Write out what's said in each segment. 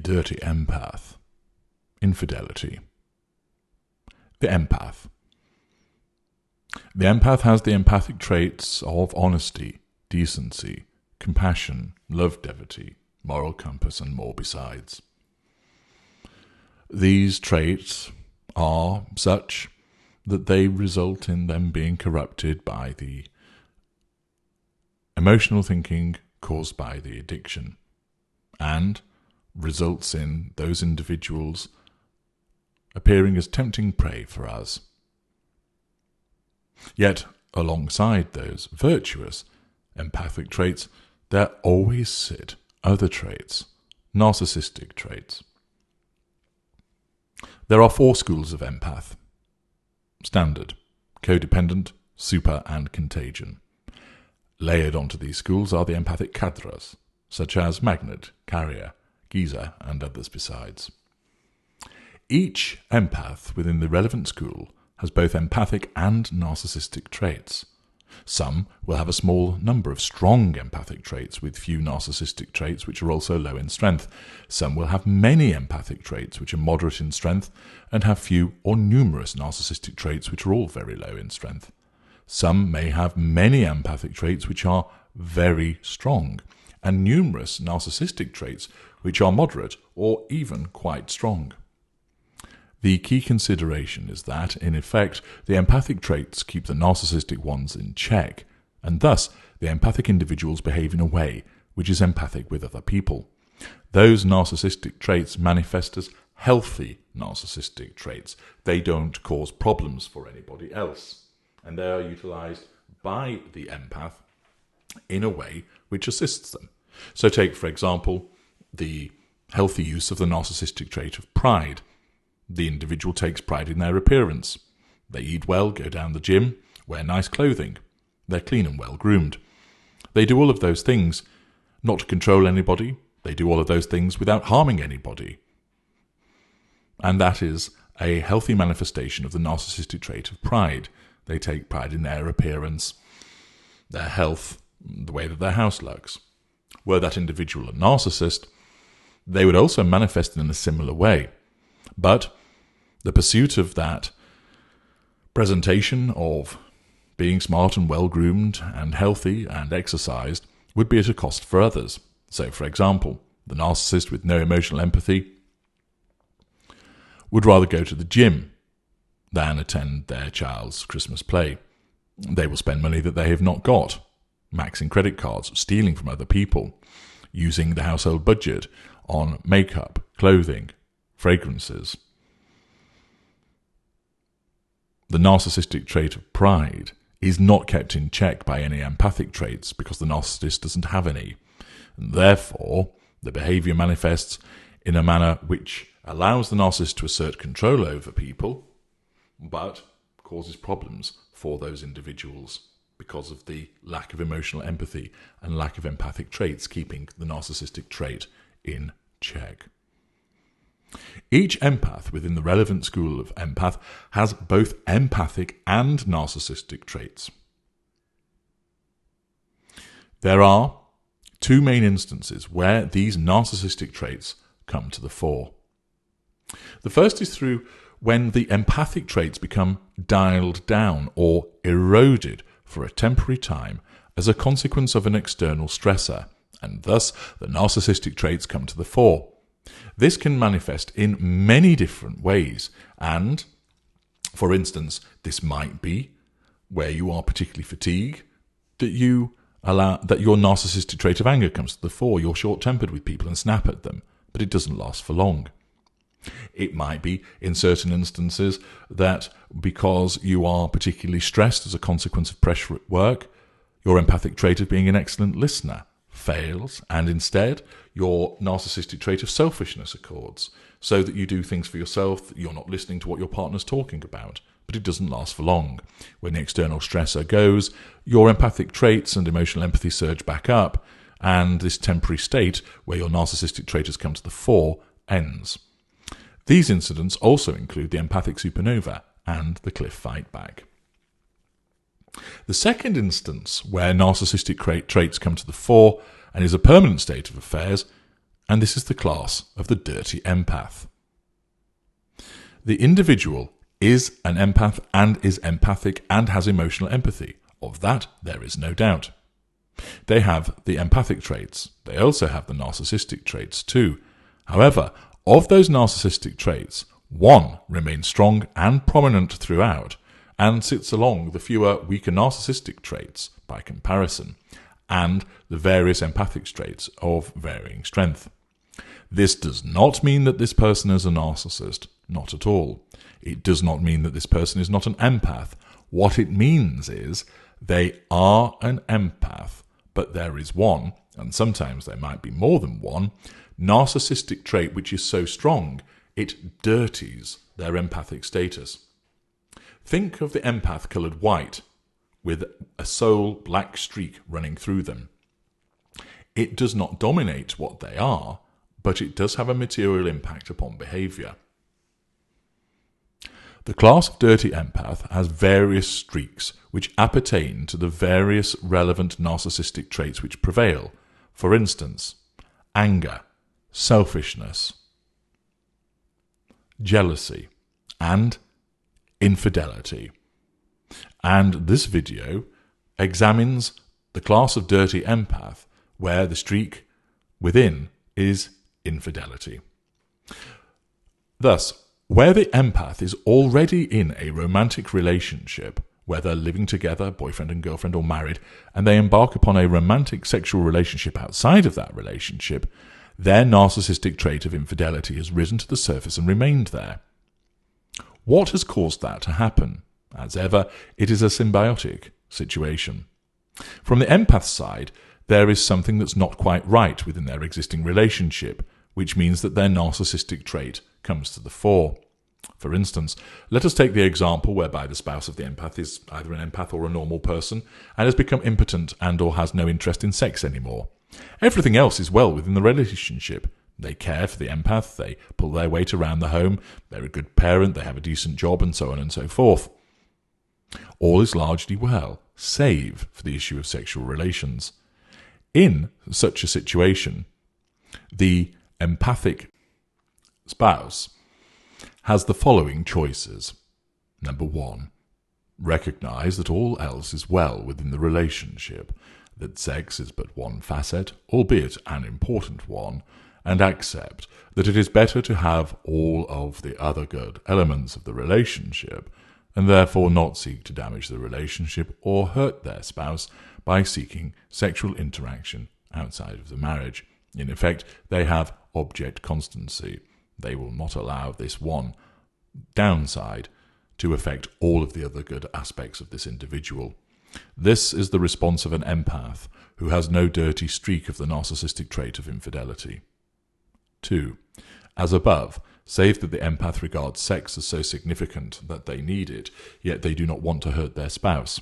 Dirty Empath. Infidelity. The empath. The empath has the empathic traits of honesty, decency, compassion, love, devotee, moral compass, and more besides. These traits are such that they result in them being corrupted by the emotional thinking caused by the addiction, and results in those individuals appearing as tempting prey for us. Yet, alongside those virtuous empathic traits, there always sit other traits, narcissistic traits. There are 4 schools of empath: standard, codependent, super, and contagion. Layered onto these schools are the empathic cadres, such as magnet, carrier, geezer, and others besides. Each empath within the relevant school has both empathic and narcissistic traits. Some will have a small number of strong empathic traits with few narcissistic traits, which are also low in strength. Some will have many empathic traits, which are moderate in strength, and have few or numerous narcissistic traits, which are all very low in strength. Some may have many empathic traits, which are very strong, and numerous narcissistic traits, which are moderate or even quite strong. The key consideration is that, in effect, the empathic traits keep the narcissistic ones in check, and thus the empathic individuals behave in a way which is empathic with other people. Those narcissistic traits manifest as healthy narcissistic traits. They don't cause problems for anybody else, and they are utilized by the empath in a way which assists them. So take, for example, the healthy use of the narcissistic trait of pride. The individual takes pride in their appearance. They eat well, go down the gym, wear nice clothing. They're clean and well groomed. They do all of those things not to control anybody. They do all of those things without harming anybody. And that is a healthy manifestation of the narcissistic trait of pride. They take pride in their appearance, their health, the way that their house looks. Were that individual a narcissist, they would also manifest in a similar way. But the pursuit of that presentation of being smart and well-groomed and healthy and exercised would be at a cost for others. So, for example, the narcissist with no emotional empathy would rather go to the gym than attend their child's Christmas play. They will spend money that they have not got, maxing credit cards, stealing from other people, using the household budget on makeup, clothing, fragrances. The narcissistic trait of pride is not kept in check by any empathic traits because the narcissist doesn't have any. And therefore, the behaviour manifests in a manner which allows the narcissist to assert control over people, but causes problems for those individuals because of the lack of emotional empathy and lack of empathic traits keeping the narcissistic trait in check. Each empath within the relevant school of empath has both empathic and narcissistic traits. There are 2 main instances where these narcissistic traits come to the fore. The first is through when the empathic traits become dialed down or eroded for a temporary time as a consequence of an external stressor, and thus the narcissistic traits come to the fore. This can manifest in many different ways, and, for instance, this might be where you are particularly fatigued, that your narcissistic trait of anger comes to the fore. You're short-tempered with people and snap at them, but it doesn't last for long. It might be, in certain instances, that because you are particularly stressed as a consequence of pressure at work, your empathic trait of being an excellent listener fails, and instead your narcissistic trait of selfishness accords, so that you do things for yourself, that you're not listening to what your partner's talking about, but it doesn't last for long. When the external stressor goes, your empathic traits and emotional empathy surge back up, and this temporary state, where your narcissistic trait has come to the fore, ends. These incidents also include the empathic supernova and the cliff fight back. The second instance where narcissistic traits come to the fore and is a permanent state of affairs and this is the class of the dirty empath. The individual is an empath and is empathic and has emotional empathy. Of that, there is no doubt. They have the empathic traits. They also have the narcissistic traits too. However, of those narcissistic traits, one remains strong and prominent throughout and sits along the fewer weaker narcissistic traits by comparison, and the various empathic traits of varying strength. This does not mean that this person is a narcissist. Not at all. It does not mean that this person is not an empath. What it means is they are an empath, but there is one, and sometimes there might be more than one, narcissistic trait which is so strong it dirties their empathic status. Think of the empath coloured white, with a sole black streak running through them. It does not dominate what they are, but it does have a material impact upon behaviour. The class of dirty empath has various streaks which appertain to the various relevant narcissistic traits which prevail. For instance, anger, selfishness, jealousy, and infidelity. And this video examines the class of dirty empath where the streak within is infidelity. Thus, where the empath is already in a romantic relationship, whether living together, boyfriend and girlfriend, or married, and they embark upon a romantic sexual relationship outside of that relationship, their narcissistic trait of infidelity has risen to the surface and remained there. What has caused that to happen? As ever, it is a symbiotic situation. From the empath's side, there is something that's not quite right within their existing relationship, which means that their narcissistic trait comes to the fore. For instance, let us take the example whereby the spouse of the empath is either an empath or a normal person and has become impotent and or has no interest in sex anymore. Everything else is well within the relationship. They care for the empath, they pull their weight around the home, they're a good parent, they have a decent job, and so on and so forth. All is largely well, save for the issue of sexual relations. In such a situation, the empathic spouse has the following choices. Number 1, recognise that all else is well within the relationship, that sex is but one facet, albeit an important one, and accept that it is better to have all of the other good elements of the relationship, and therefore not seek to damage the relationship or hurt their spouse by seeking sexual interaction outside of the marriage. In effect, they have object constancy. They will not allow this one downside to affect all of the other good aspects of this individual. This is the response of an empath who has no dirty streak of the narcissistic trait of infidelity. 2. As above, save that the empath regards sex as so significant that they need it, yet they do not want to hurt their spouse.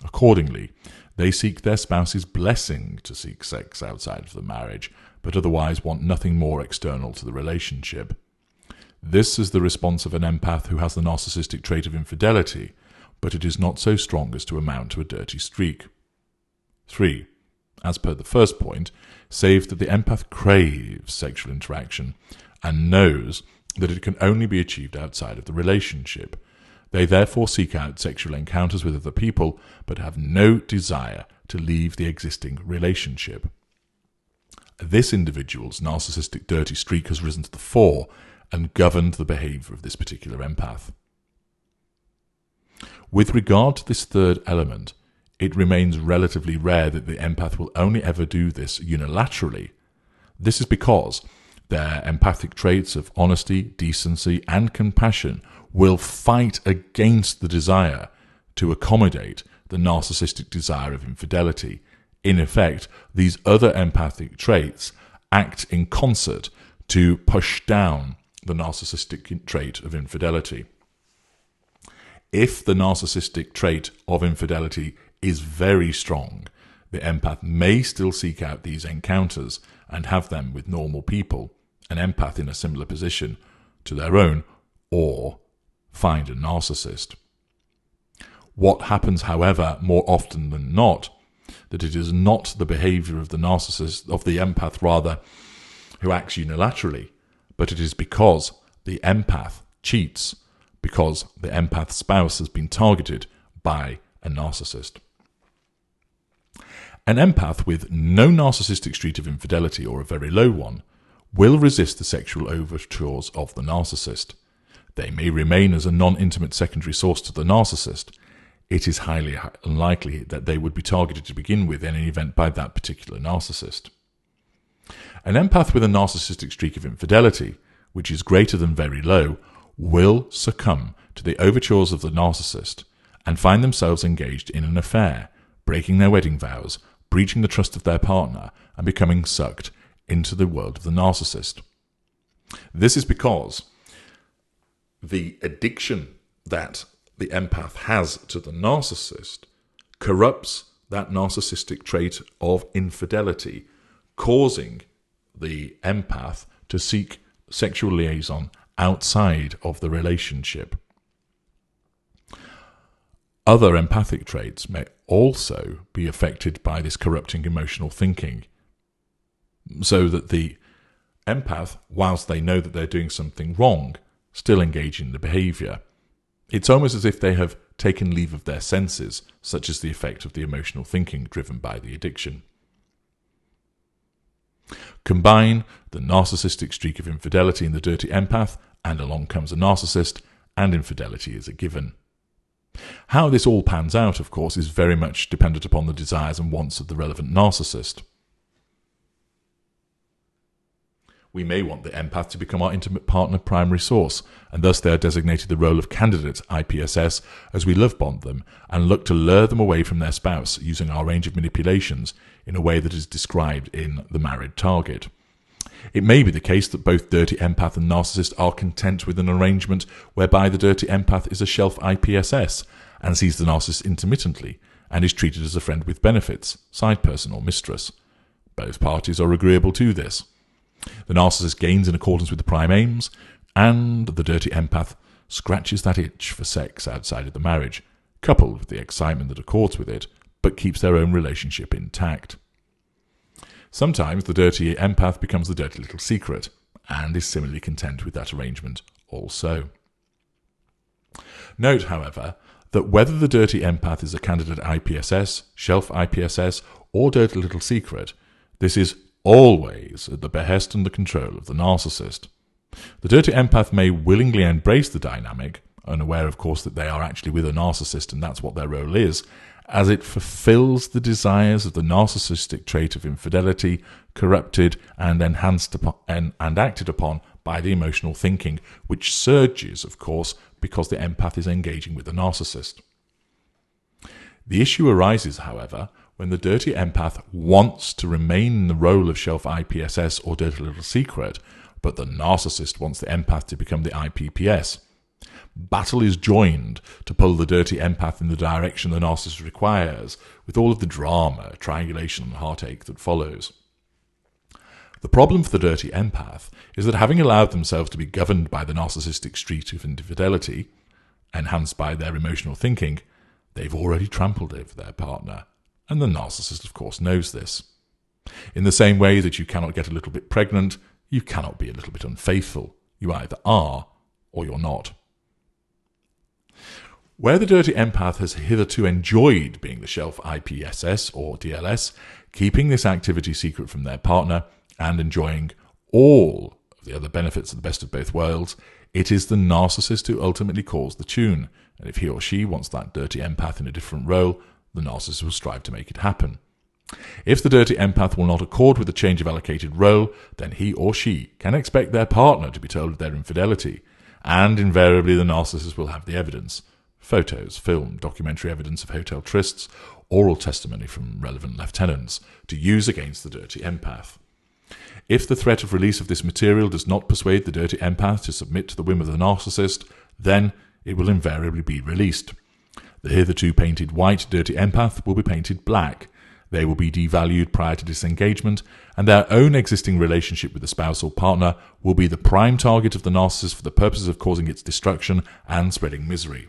Accordingly, they seek their spouse's blessing to seek sex outside of the marriage, but otherwise want nothing more external to the relationship. This is the response of an empath who has the narcissistic trait of infidelity, but it is not so strong as to amount to a dirty streak. 3. As per the first point, save that the empath craves sexual interaction and knows that it can only be achieved outside of the relationship. They therefore seek out sexual encounters with other people, but have no desire to leave the existing relationship. This individual's narcissistic dirty streak has risen to the fore and governed the behaviour of this particular empath. With regard to this third element, it remains relatively rare that the empath will only ever do this unilaterally. This is because their empathic traits of honesty, decency, and compassion will fight against the desire to accommodate the narcissistic desire of infidelity. In effect, these other empathic traits act in concert to push down the narcissistic trait of infidelity. If the narcissistic trait of infidelity is very strong, the empath may still seek out these encounters and have them with normal people, an empath in a similar position to their own, or find a narcissist. What happens, however, more often than not, that it is not the behaviour of the narcissist, of the empath rather, who acts unilaterally, but it is because the empath cheats, because the empath spouse has been targeted by a narcissist. An empath with no narcissistic streak of infidelity, or a very low one, will resist the sexual overtures of the narcissist. They may remain as a non-intimate secondary source to the narcissist. It is highly unlikely that they would be targeted to begin with in any event by that particular narcissist. An empath with a narcissistic streak of infidelity, which is greater than very low, will succumb to the overtures of the narcissist and find themselves engaged in an affair, breaking their wedding vows, breaching the trust of their partner, and becoming sucked into the world of the narcissist. This is because the addiction that the empath has to the narcissist corrupts that narcissistic trait of infidelity, causing the empath to seek sexual liaison outside of the relationship. Other empathic traits may also be affected by this corrupting emotional thinking, so that the empath, whilst they know that they're doing something wrong, still engage in the behaviour. It's almost as if they have taken leave of their senses, such as the effect of the emotional thinking driven by the addiction. Combine the narcissistic streak of infidelity in the dirty empath, and along comes a narcissist, and infidelity is a given. How this all pans out, of course, is very much dependent upon the desires and wants of the relevant narcissist. We may want the empath to become our intimate partner primary source, and thus they are designated the role of candidate IPSS as we love bomb them and look to lure them away from their spouse using our range of manipulations in a way that is described in The Married Target. It may be the case that both dirty empath and narcissist are content with an arrangement whereby the dirty empath is a shelf IPSS and sees the narcissist intermittently and is treated as a friend with benefits, side person or mistress. Both parties are agreeable to this. The narcissist gains in accordance with the prime aims, and the dirty empath scratches that itch for sex outside of the marriage, coupled with the excitement that accords with it, but keeps their own relationship intact. Sometimes the dirty empath becomes the dirty little secret, and is similarly content with that arrangement also. Note, however, that whether the dirty empath is a candidate IPSS, shelf IPSS, or dirty little secret, this is always at the behest and the control of the narcissist. The dirty empath may willingly embrace the dynamic, unaware of course that they are actually with a narcissist and that's what their role is, as it fulfills the desires of the narcissistic trait of infidelity, corrupted and enhanced upon, and acted upon by the emotional thinking, which surges, of course, because the empath is engaging with the narcissist. The issue arises, however, when the dirty empath wants to remain in the role of shelf IPSS or dirty little secret, but the narcissist wants the empath to become the IPPS. Battle is joined to pull the dirty empath in the direction the narcissist requires, with all of the drama, triangulation and heartache that follows. The problem for the dirty empath is that having allowed themselves to be governed by the narcissistic streak of infidelity, enhanced by their emotional thinking, they've already trampled over their partner, and the narcissist, of course, knows this. In the same way that you cannot get a little bit pregnant, you cannot be a little bit unfaithful. You either are, or you're not. Where the dirty empath has hitherto enjoyed being the shelf IPSS or DLS, keeping this activity secret from their partner, and enjoying all of the other benefits of the best of both worlds, it is the narcissist who ultimately calls the tune, and if he or she wants that dirty empath in a different role, the narcissist will strive to make it happen. If the dirty empath will not accord with the change of allocated role, then he or she can expect their partner to be told of their infidelity, and invariably the narcissist will have the evidence. Photos, film, documentary evidence of hotel trysts, oral testimony from relevant lieutenants, to use against the dirty empath. If the threat of release of this material does not persuade the dirty empath to submit to the whim of the narcissist, then it will invariably be released. The hitherto painted white dirty empath will be painted black. They will be devalued prior to disengagement, and their own existing relationship with the spouse or partner will be the prime target of the narcissist for the purposes of causing its destruction and spreading misery.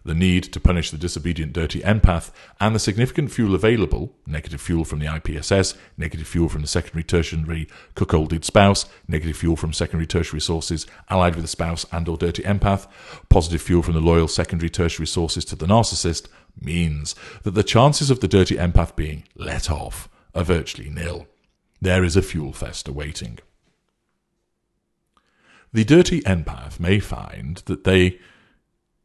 The need to punish the disobedient dirty empath and the significant fuel available, negative fuel from the IPSS, negative fuel from the secondary tertiary cuckolded spouse, negative fuel from secondary tertiary sources allied with the spouse and or dirty empath, positive fuel from the loyal secondary tertiary sources to the narcissist, means that the chances of the dirty empath being let off are virtually nil. There is a fuel fest awaiting. The dirty empath may find that they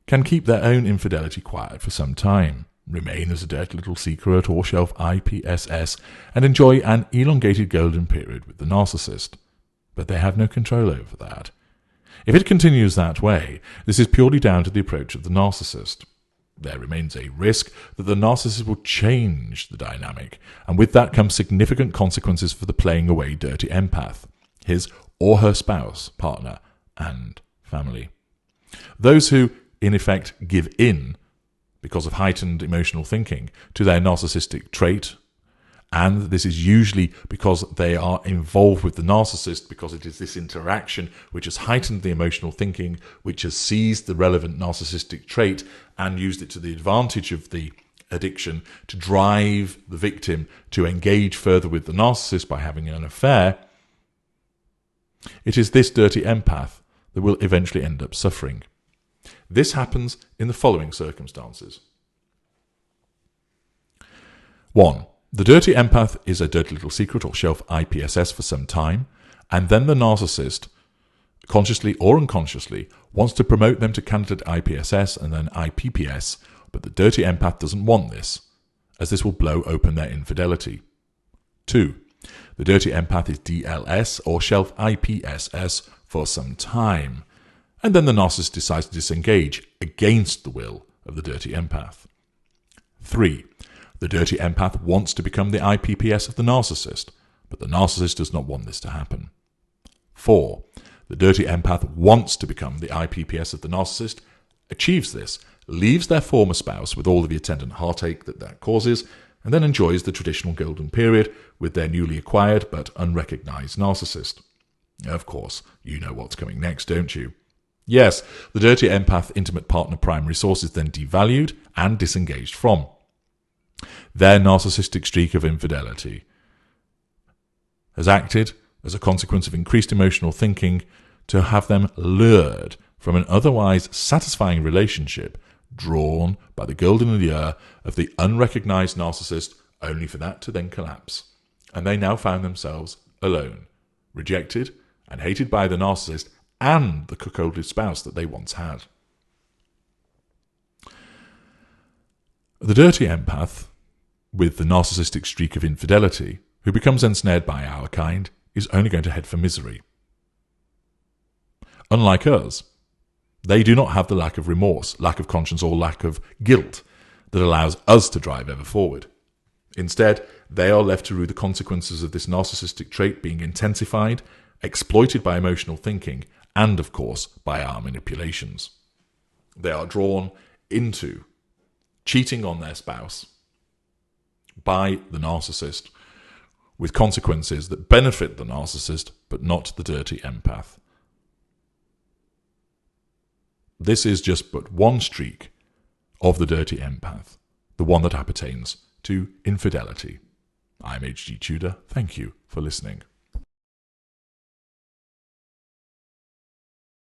can keep their own infidelity quiet for some time, remain as a dirty little secret or shelf IPSS, and enjoy an elongated golden period with the narcissist. But they have no control over that. If it continues that way, this is purely down to the approach of the narcissist. There remains a risk that the narcissist will change the dynamic, and with that comes significant consequences for the playing away dirty empath, his or her spouse, partner, and family. Those who, in effect, give in because of heightened emotional thinking to their narcissistic trait, and this is usually because they are involved with the narcissist, because it is this interaction which has heightened the emotional thinking, which has seized the relevant narcissistic trait and used it to the advantage of the addiction to drive the victim to engage further with the narcissist by having an affair. It is this dirty empath that will eventually end up suffering. This happens in the following circumstances. 1. The dirty empath is a dirty little secret or shelf IPSS for some time, and then the narcissist, consciously or unconsciously, wants to promote them to candidate IPSS and then IPPS, but the dirty empath doesn't want this, as this will blow open their infidelity. 2. The dirty empath is DLS or shelf IPSS for some time, and then the narcissist decides to disengage against the will of the dirty empath. 3. The dirty empath wants to become the IPPS of the narcissist, but the narcissist does not want this to happen. 4. The dirty empath wants to become the IPPS of the narcissist, achieves this, leaves their former spouse with all of the attendant heartache that causes, and then enjoys the traditional golden period with their newly acquired but unrecognized narcissist. Of course, you know what's coming next, don't you? Yes, the dirty empath intimate partner primary source is then devalued and disengaged from. Their narcissistic streak of infidelity has acted as a consequence of increased emotional thinking to have them lured from an otherwise satisfying relationship, drawn by the golden lure of the unrecognized narcissist, only for that to then collapse. And they now found themselves alone, rejected and hated by the narcissist and the cuckolded spouse that they once had. The dirty empath, with the narcissistic streak of infidelity, who becomes ensnared by our kind, is only going to head for misery. Unlike us, they do not have the lack of remorse, lack of conscience, or lack of guilt that allows us to drive ever forward. Instead, they are left to rue the consequences of this narcissistic trait being intensified, exploited by emotional thinking, and, of course, by our manipulations. They are drawn into cheating on their spouse by the narcissist, with consequences that benefit the narcissist, but not the dirty empath. This is just but one streak of the dirty empath, the one that appertains to infidelity. I'm H.G. Tudor. Thank you for listening.